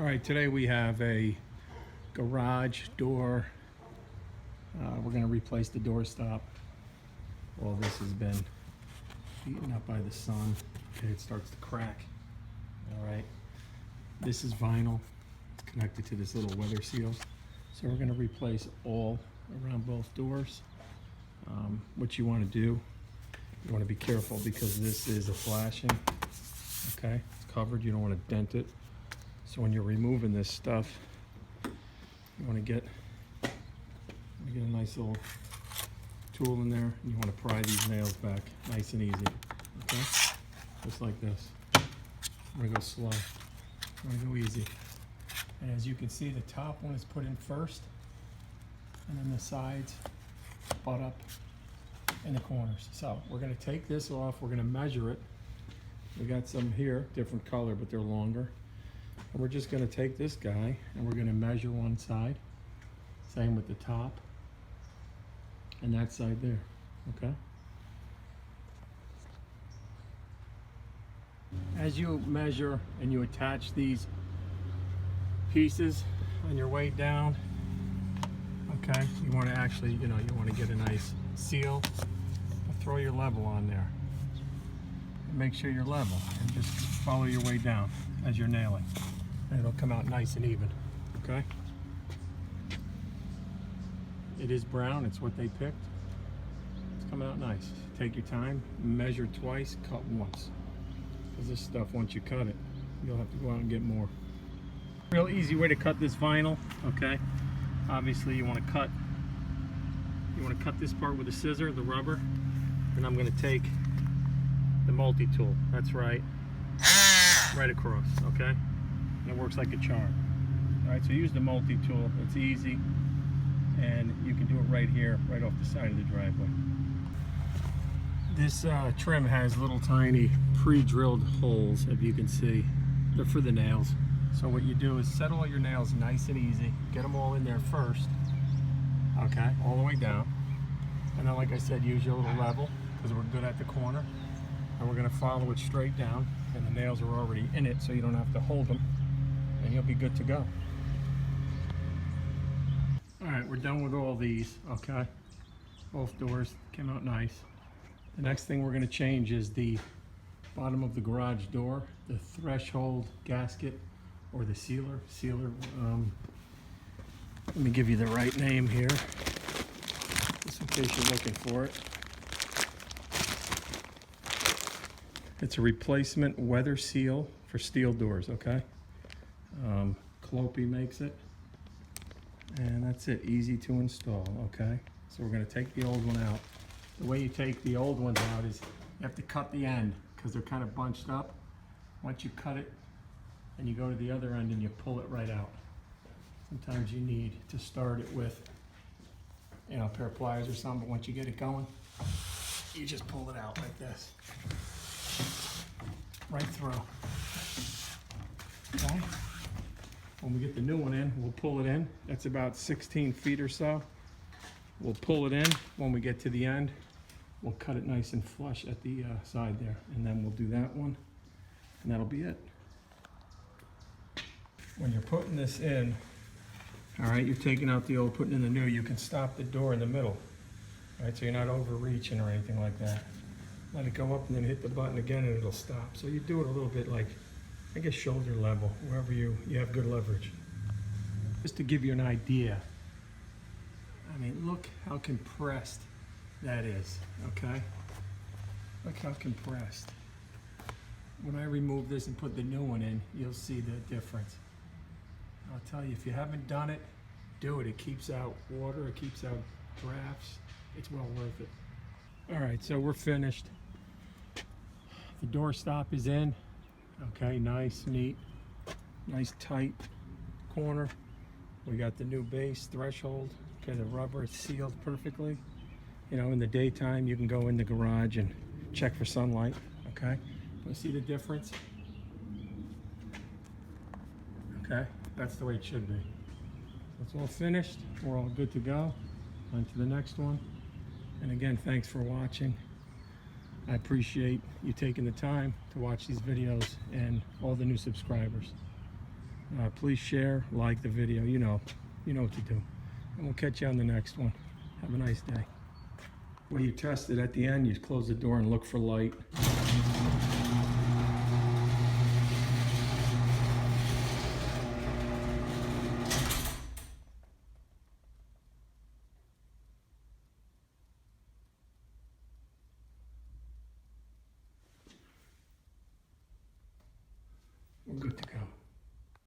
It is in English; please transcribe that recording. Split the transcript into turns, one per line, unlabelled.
right, today we have a garage door. We're going to replace the doorstop. All this has been beaten up by the sun. Okay, it starts to crack. All right, this is vinyl. It's connected to this little weather seal. So we're going to replace all around both doors. What you want to do, you want to be careful because this is a flashing. Okay, it's covered. You don't want to dent it. So when you're removing this stuff, you want to get a nice little tool in there, and you want to pry these nails back nice and easy. Okay, just like this. I'm gonna go slow. I'm gonna go easy. And as you can see, the top one is put in first, and then the sides butt up in the corners. So we're gonna take this off. We're gonna measure it. We got some here, different color, but they're longer. And we're just gonna take this guy and we're gonna measure one side. Same with the top and that side there, okay? As you measure and you attach these pieces on your way down, okay, you want to actually, you want to get a nice seal. Throw your level on there. And make sure you're level and just follow your way down as you're nailing. And it'll come out nice and even, okay? It is brown, it's what they picked. It's coming out nice. Take your time, measure twice, cut once. Because this stuff, once you cut it, you'll have to go out and get more. Real easy way to cut this vinyl, okay? Obviously you want to cut this part with a scissor, the rubber, and I'm going to take the multi-tool, that's right across, okay? And it works like a charm. All right, so use the multi-tool, it's easy, and you can do it right here, right off the side of the driveway. This trim has little tiny pre-drilled holes, if you can see. They're for the nails. So what you do is set all your nails nice and easy. Get them all in there first, okay, all the way down. And then, like I said, use your little level, because we're good at the corner. And we're gonna follow it straight down, and the nails are already in it, so you don't have to hold them, and you'll be good to go. All right, we're done with all these, okay? Both doors came out nice. The next thing we're gonna change is the bottom of the garage door, the threshold gasket, or the sealer. Let me give you the right name here, just in case you're looking for it. It's a replacement weather seal for steel doors, okay? Clopey makes it. And that's it, easy to install, okay? So we're gonna take the old one out. The way you take the old ones out is you have to cut the end because they're kind of bunched up. Once you cut it and you go to the other end and you pull it right out. Sometimes you need to start it with, a pair of pliers or something, but once you get it going, you just pull it out like this. Right through. Okay? When we get the new one in, we'll pull it in. That's about 16 feet or so. We'll pull it in. When we get to the end, we'll cut it nice and flush at the side there. And then we'll do that one, and that'll be it. When you're putting this in, all right, you're taking out the old, putting in the new, you can stop the door in the middle. All right, so you're not overreaching or anything like that. Let it go up and then hit the button again and it'll stop. So you do it a little bit like, I guess, shoulder level, wherever you have good leverage. Just to give you an idea, I mean, look how compressed that is, okay? Look how compressed. When I remove this and put the new one in, you'll see the difference. I'll tell you, if you haven't done it, do it. It keeps out water, it keeps out drafts. It's well worth it. All right, so we're finished. The doorstop is in. Okay, nice, neat, nice tight corner. We got the new base threshold. Okay, the rubber is sealed perfectly. In the daytime, you can go in the garage and check for sunlight, okay? You see the difference? Okay, that's the way it should be. It's all finished. We're all good to go. On to the next one. And again, thanks for watching. I appreciate you taking the time to watch these videos and all the new subscribers. Please share, like the video. You know what to do. And we'll catch you on the next one. Have a nice day. Well, you test it at the end. You close the door and look for light. We're good to go.